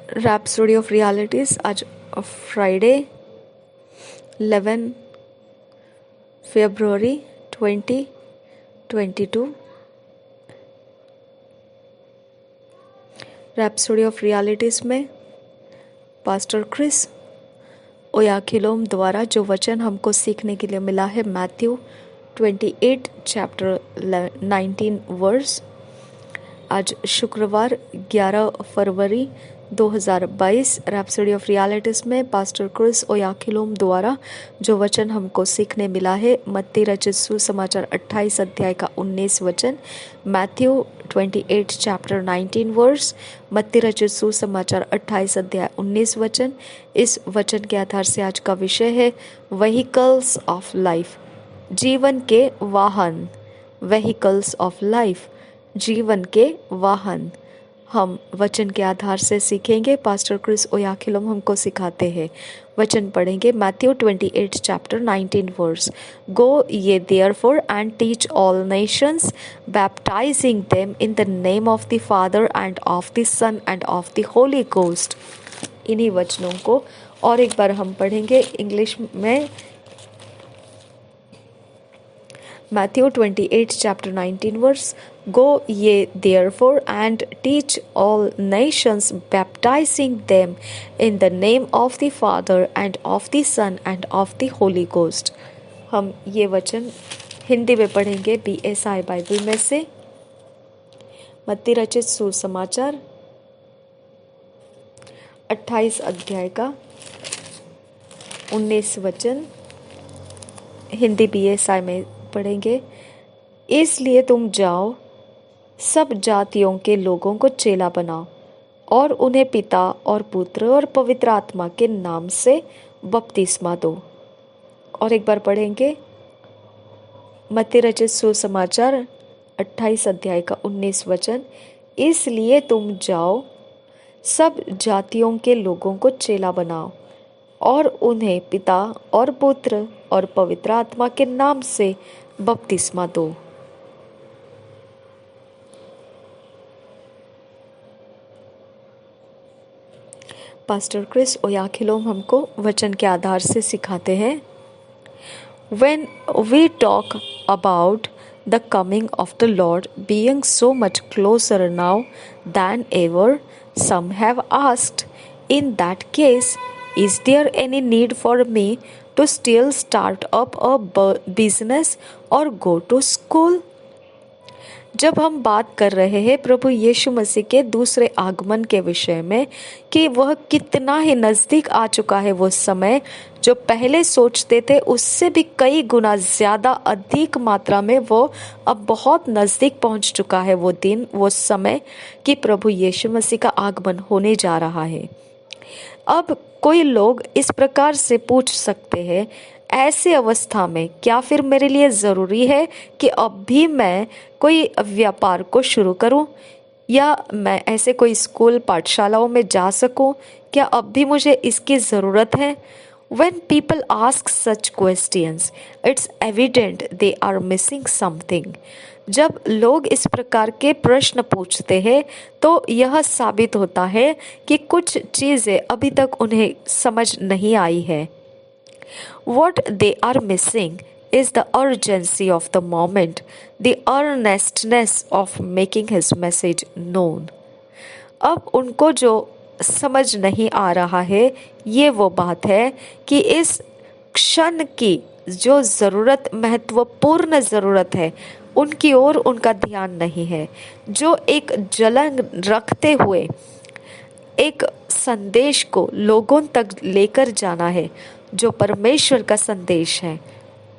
Rhapsody of realities आज Friday 11 February 2022। Rhapsody of realities में pastor Chris ओयाखिलोम द्वारा जो वचन हमको सीखने के लिए मिला है, मैथ्यू 28 चैप्टर 19 वर्स। आज शुक्रवार 11 फरवरी 2022 रैप्सोडी ऑफ रियलिटीज में पास्टर क्रिस ओयाखिलोम द्वारा जो वचन हमको सीखने मिला है, मत्ती रचित सुसमाचार 28 अध्याय का 19 वचन, मैथ्यू 28 चैप्टर 19 वर्स, मत्ती रचित सुसमाचार 28 अध्याय 19 वचन। इस वचन के आधार से आज का विषय है व्हीकल्स ऑफ लाइफ, जीवन के वाहन। व्हीकल्स ऑफ लाइफ, जीवन के वाहन। हम वचन के आधार से सीखेंगे। पास्टर क्रिस ओयाखिलोम हमको सिखाते हैं। वचन पढ़ेंगे Matthew 28 chapter 19 verse. Go ye therefore and teach all nations, baptizing them in the name of the Father and of the Son and of the Holy Ghost. इन्हीं वचनों को और एक बार हम पढ़ेंगे इंग्लिश में। Matthew 28 chapter 19 verse. Go ye therefore and teach all nations, baptizing them in the name of the Father and of the Son and of the Holy Ghost. हम ये वचन हिंदी में पढ़ेंगे BSI बाइबल में से। मत्ती रचित सुसमाचार 28 अध्याय का 19 वचन हिंदी BSI में पढ़ेंगे। इसलिए तुम जाओ, सब जातियों के लोगों को चेला बनाओ और उन्हें पिता और पुत्र और पवित्र आत्मा के नाम से बपतिस्मा दो। और एक बार पढ़ेंगे मत्ती रचित सुसमाचार 28 अध्याय का 19 वचन। इसलिए तुम जाओ, सब जातियों के लोगों को चेला बनाओ और उन्हें पिता और पुत्र और पवित्र आत्मा के नाम से बपतिस्मा दो। पास्टर क्रिस ओयाखिलोम हमको वचन के आधार से सिखाते हैं। When we talk about the coming of the Lord being so much closer now than ever, some have asked, in that case, is there any need for me to still start up a business or go to school? जब हम बात कर रहे हैं प्रभु यीशु मसीह के दूसरे आगमन के विषय में कि वह कितना ही नज़दीक आ चुका है, वो समय जो पहले सोचते थे उससे भी कई गुना ज़्यादा अधिक मात्रा में वो अब बहुत नज़दीक पहुंच चुका है। वो दिन, वो समय कि प्रभु यीशु मसीह का आगमन होने जा रहा है। अब कोई लोग इस प्रकार से पूछ सकते हैं, ऐसे अवस्था में क्या फिर मेरे लिए ज़रूरी है कि अब भी मैं कोई व्यापार को शुरू करूं, या मैं ऐसे कोई स्कूल पाठशालाओं में जा सकूं? क्या अब भी मुझे इसकी ज़रूरत है? When people ask such questions, it's evident they are missing something. जब लोग इस प्रकार के प्रश्न पूछते हैं तो यह साबित होता है कि कुछ चीज़ें अभी तक उन्हें समझ नहीं आई है। What they are missing is the urgency of the moment, the earnestness of making his message known. अब उनको जो समझ नहीं आ रहा है ये वो बात है कि इस क्षण की जो ज़रूरत, महत्वपूर्ण ज़रूरत है, उनकी ओर उनका ध्यान नहीं है। जो एक जलन रखते हुए एक संदेश को लोगों तक लेकर जाना है, जो परमेश्वर का संदेश है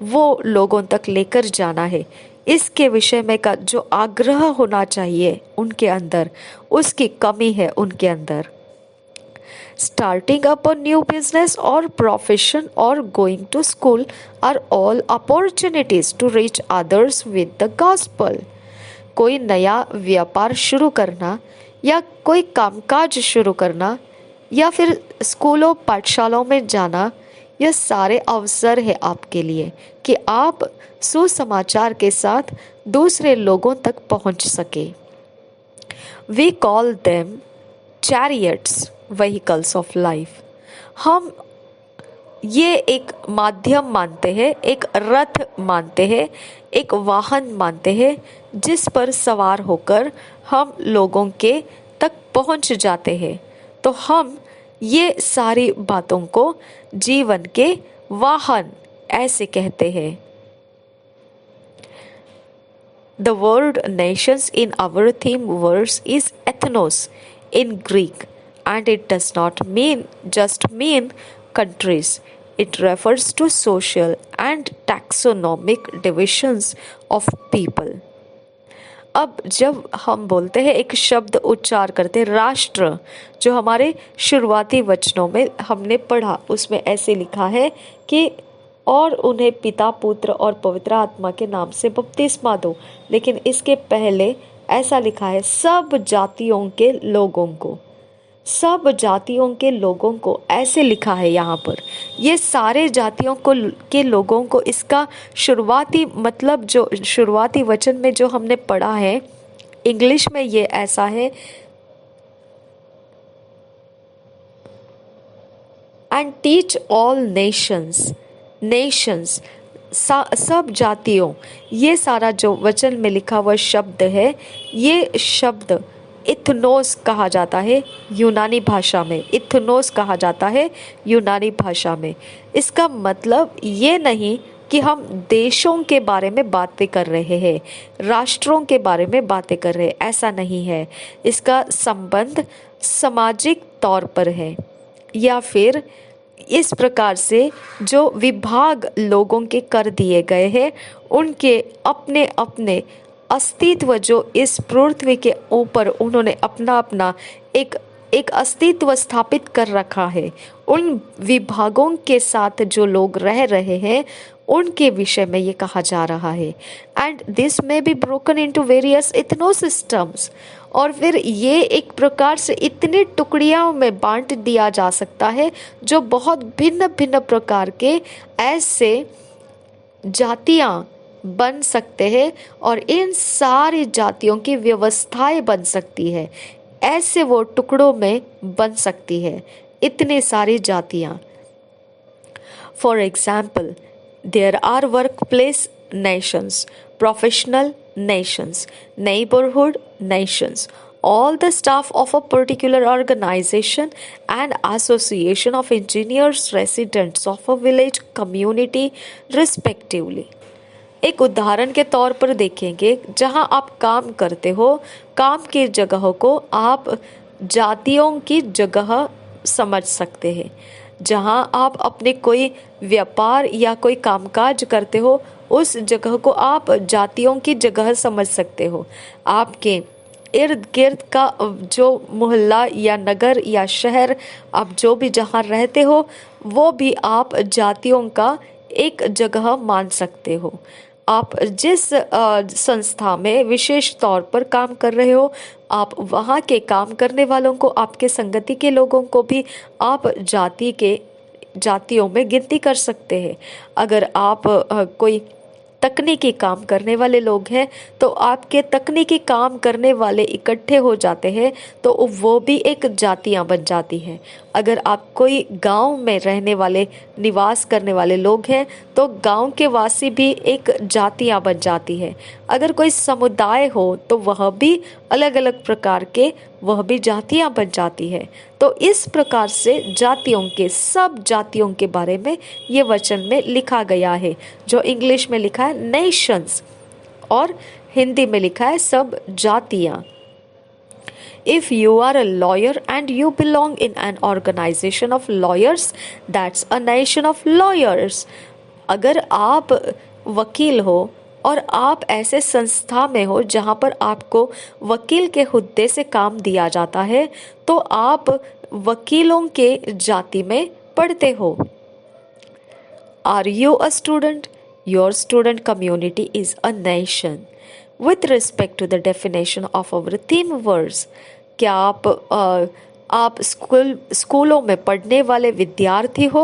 वो लोगों तक लेकर जाना है, इसके विषय में का जो आग्रह होना चाहिए उनके अंदर, उसकी कमी है उनके अंदर। Starting up a new business or profession or going to school are all opportunities to reach others with the gospel. कोई नया व्यापार शुरू करना या कोई कामकाज शुरू करना या फिर स्कूलों पाठशालाओं में जाना, यह सारे अवसर है आपके लिए कि आप सुसमाचार के साथ दूसरे लोगों तक पहुंच सके। We call them chariots vehicles of life. हम ये एक माध्यम मानते हैं, एक रथ मानते हैं, एक वाहन मानते हैं जिस पर सवार होकर हम लोगों के तक पहुंच जाते हैं। तो हम ये सारी बातों को जीवन के वाहन ऐसे कहते हैं। The word nations in our theme verse is ethnos in Greek, and it does not mean countries. It refers to social and taxonomic divisions of people. अब जब हम बोलते हैं, एक शब्द उच्चार करते हैं राष्ट्र, जो हमारे शुरुआती वचनों में हमने पढ़ा, उसमें ऐसे लिखा है कि और उन्हें पिता, पुत्र और पवित्र आत्मा के नाम से बपतिस्मा दो। लेकिन इसके पहले ऐसा लिखा है सब जातियों के लोगों को, सब जातियों के लोगों को, ऐसे लिखा है यहाँ पर। ये सारे जातियों को के लोगों को, इसका शुरुआती मतलब जो शुरुआती वचन में जो हमने पढ़ा है इंग्लिश में ये ऐसा है, and teach all Nations, Nations सब जातियों, ये सारा जो वचन में लिखा हुआ शब्द है, ये शब्द इथनोस कहा जाता है यूनानी भाषा में, इथनोस कहा जाता है यूनानी भाषा में। इसका मतलब ये नहीं कि हम देशों के बारे में बातें कर रहे हैं, राष्ट्रों के बारे में बातें कर रहे हैं, ऐसा नहीं है। इसका संबंध सामाजिक तौर पर है, या फिर इस प्रकार से जो विभाग लोगों के कर दिए गए हैं, उनके अपने अपने अस्तित्व जो इस पृथ्वी के ऊपर उन्होंने अपना अपना एक अस्तित्व स्थापित कर रखा है, उन विभागों के साथ जो लोग रह रहे हैं उनके विषय में ये कहा जा रहा है। एंड दिस में बी ब्रोकन इनटू वेरियस इथनोसिस्टम्स, और फिर ये एक प्रकार से इतने टुकड़ियों में बांट दिया जा सकता है जो बहुत भिन्न भिन्न प्रकार के ऐसे जातियां बन सकते हैं, और इन सारी जातियों की व्यवस्थाएं बन सकती है, ऐसे वो टुकड़ों में बन सकती है इतनी सारी जातियां। For example, there are work place nations, professional nations, neighborhood nations, all the staff of a particular organization and association of engineers, residents of a village community respectively. एक उदाहरण के तौर पर देखेंगे, जहां आप काम करते हो, काम की जगह को आप जातियों की जगह समझ सकते हैं। जहां आप अपने कोई व्यापार या कोई कामकाज करते हो, उस जगह को आप जातियों की जगह समझ सकते हो। आपके इर्द गिर्द का जो मोहल्ला या नगर या शहर, आप जो भी जहाँ रहते हो, वो भी आप जातियों का एक जगह मान सकते हो। आप जिस संस्था में विशेष तौर पर काम कर रहे हो, आप वहाँ के काम करने वालों को, आपके संगति के लोगों को भी आप जातियों में गिनती कर सकते हैं। अगर आप कोई तकनीकी काम करने वाले लोग हैं, तो आपके तकनीकी काम करने वाले इकट्ठे हो जाते हैं, तो वो भी एक जातियां बन जाती हैं। अगर आप कोई गांव में रहने वाले, निवास करने वाले लोग हैं, तो गांव के वासी भी एक जातियां बन जाती है। अगर कोई समुदाय हो, तो वह भी अलग अलग प्रकार के, वह भी जातियां बन जाती है। तो इस प्रकार से जातियों के, सब जातियों के बारे में ये वचन में लिखा गया है, जो इंग्लिश में लिखा है नेशंस और हिंदी में लिखा है सब जातियां। If you are a lawyer and you belong in an organization of lawyers, that's a nation of lawyers. अगर आप वकील हो और आप ऐसे संस्था में हो जहाँ पर आपको वकील के हुद्दे से काम दिया जाता है, तो आप वकीलों के जाति में पढ़ते हो। Are you a student? Your student community is a nation. With respect to the definition of our theme verse, क्या आप स्कूलों में पढ़ने वाले विद्यार्थी हो,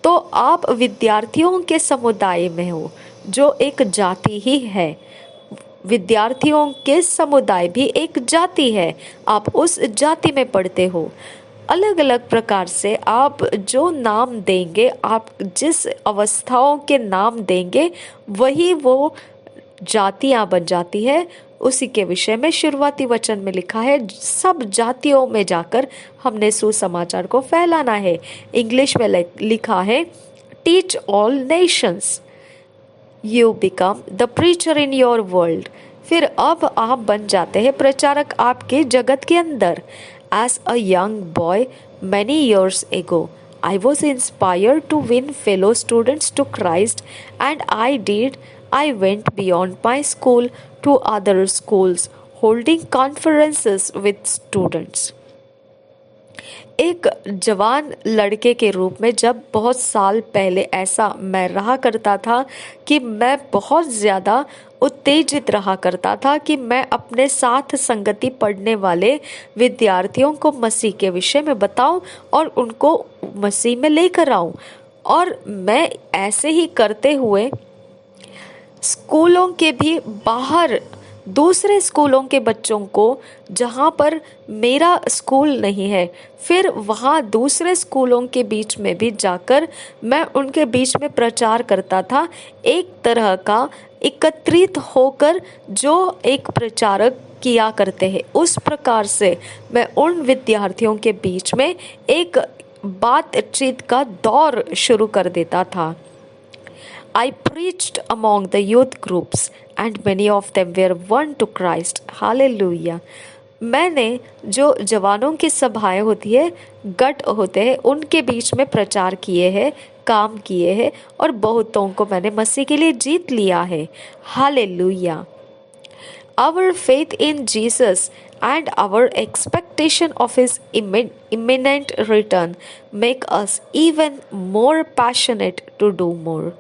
तो आप विद्यार्थियों के समुदाय में हो, जो एक जाति ही है। विद्यार्थियों के समुदाय भी एक जाति है, आप उस जाति में पढ़ते हो। अलग अलग प्रकार से आप जो नाम देंगे, आप जिस अवस्थाओं के नाम देंगे, वही वो जातियां बन जाती है। उसी के विषय में शुरुआती वचन में लिखा है, सब जातियों में जाकर हमने सुसमाचार को फैलाना है। इंग्लिश में लिखा है, teach all Nations, you become the preacher in your world. फिर अब आप बन जाते हैं प्रचारक आपके जगत के अंदर। As a young boy many years ago I was inspired to win fellow students to Christ, and I did. I went beyond my school to other schools, holding conferences with students. एक जवान लड़के के रूप में जब बहुत साल पहले ऐसा मैं रहा करता था कि मैं बहुत ज़्यादा उत्तेजित रहा करता था कि मैं अपने साथ संगति पढ़ने वाले विद्यार्थियों को मसीह के विषय में बताऊं और उनको मसीह में लेकर आऊं। और मैं ऐसे ही करते हुए स्कूलों के भी बाहर दूसरे स्कूलों के बच्चों को, जहाँ पर मेरा स्कूल नहीं है, फिर वहाँ दूसरे स्कूलों के बीच में भी जाकर मैं उनके बीच में प्रचार करता था, एक तरह का एकत्रित होकर जो एक प्रचारक किया करते हैं। उस प्रकार से मैं उन विद्यार्थियों के बीच में एक बातचीत का दौर शुरू कर देता था। I preached among the youth groups and many of them were won to Christ. Hallelujah. मैंने जो जवानों की सभाएं होती है, गट होते हैं, उनके बीच में प्रचार किए हैं, काम किए हैं और बहुतों को मैंने मसीह के लिए जीत लिया है। Hallelujah. Our faith in Jesus and our expectation of his imminent return make us even more passionate to do more.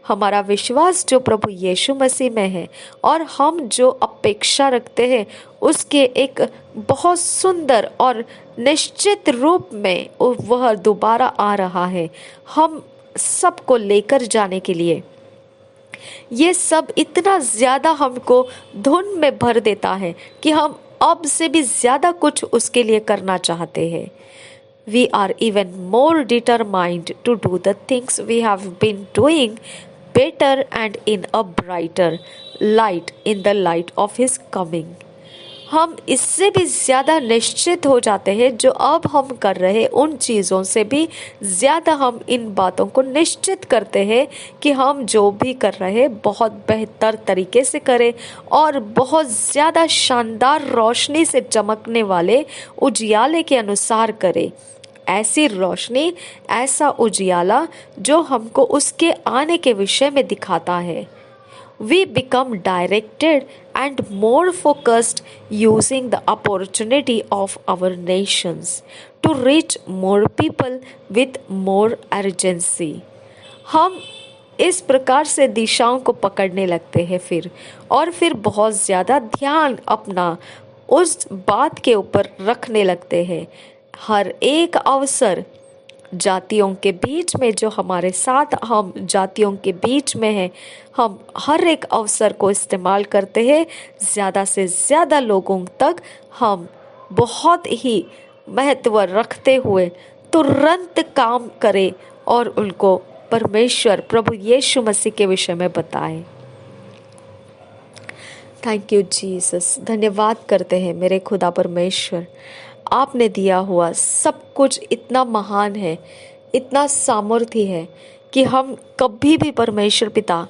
हमारा विश्वास जो प्रभु यीशु मसीह में है और हम जो अपेक्षा रखते हैं उसके एक बहुत सुंदर और निश्चित रूप में वह दोबारा आ रहा है, हम सबको लेकर जाने के लिए। ये सब इतना ज़्यादा हमको धुन में भर देता है कि हम अब से भी ज़्यादा कुछ उसके लिए करना चाहते हैं। We are even more determined to do the things we have been doing better and in a brighter light in the light of his coming. हम इससे भी ज़्यादा निश्चित हो जाते हैं, जो अब हम कर रहे उन चीज़ों से भी ज़्यादा हम इन बातों को निश्चित करते हैं कि हम जो भी कर रहे हैं बहुत बेहतर तरीके से करें और बहुत ज़्यादा शानदार रोशनी से चमकने वाले उजियाले के अनुसार करें। ऐसी रोशनी, ऐसा उजियाला जो हमको उसके आने के विषय में दिखाता है। We become directed and more focused using the opportunity of our nations to reach more people with more urgency. हम इस प्रकार से दिशाओं को पकड़ने लगते हैं फिर बहुत ज़्यादा ध्यान अपना उस बात के ऊपर रखने लगते हैं। हर एक अवसर जातियों के बीच में, जो हमारे साथ हम जातियों के बीच में हैं, हम हर एक अवसर को इस्तेमाल करते हैं ज़्यादा से ज़्यादा लोगों तक हम बहुत ही महत्व रखते हुए तुरंत काम करें और उनको परमेश्वर प्रभु यीशु मसीह के विषय में बताएं। Thank you Jesus. धन्यवाद करते हैं मेरे खुदा परमेश्वर, आपने दिया हुआ सब कुछ इतना महान है, इतना सामर्थ्य है कि हम कभी भी परमेश्वर पिता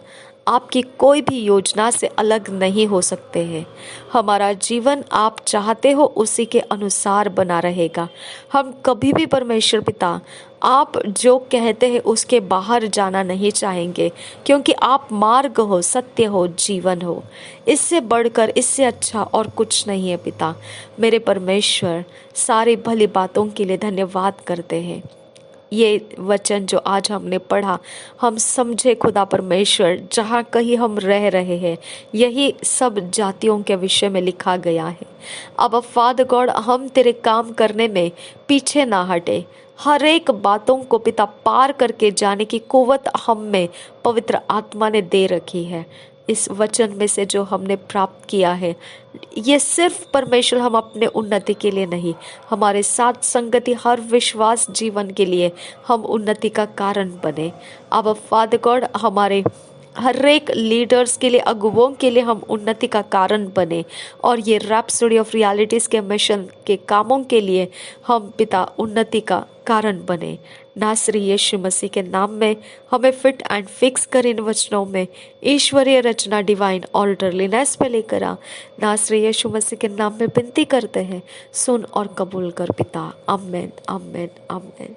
आपकी कोई भी योजना से अलग नहीं हो सकते हैं। हमारा जीवन आप चाहते हो उसी के अनुसार बना रहेगा। हम कभी भी परमेश्वर पिता आप जो कहते हैं उसके बाहर जाना नहीं चाहेंगे, क्योंकि आप मार्ग हो, सत्य हो, जीवन हो। इससे बढ़कर, इससे अच्छा और कुछ नहीं है पिता। मेरे परमेश्वर, सारी भली बातों के लिए धन्यवाद करते हैं। ये वचन जो आज हमने पढ़ा, हम समझे खुदा परमेश्वर, जहाँ कहीं हम रह रहे हैं यही सब जातियों के विषय में लिखा गया है। अब फादर गॉड, हम तेरे काम करने में पीछे ना हटे। हर एक बातों को पिता पार करके जाने की कुव्वत हम में पवित्र आत्मा ने दे रखी है। इस वचन में से जो हमने प्राप्त किया है, ये सिर्फ परमेश्वर हम अपने उन्नति के लिए नहीं, हमारे साथ संगति हर विश्वास जीवन के लिए हम उन्नति का कारण बने। अब फादर गॉड हमारे हर एक लीडर्स के लिए, अगुवों के लिए हम उन्नति का कारण बने, और ये रैप्सोडी ऑफ रियलिटीज़ के मिशन के कामों के लिए हम पिता उन्नति का कारण बने। नासरी यीशु मसीह के नाम में हमें फिट एंड फिक्स कर इन वचनों में ईश्वरीय रचना डिवाइन ऑर्डरलीनेस पे लेकर आ। नासरी यीशु मसीह के नाम में विनती करते हैं, सुन और कबूल कर पिता। आमेन, आमेन, आमेन।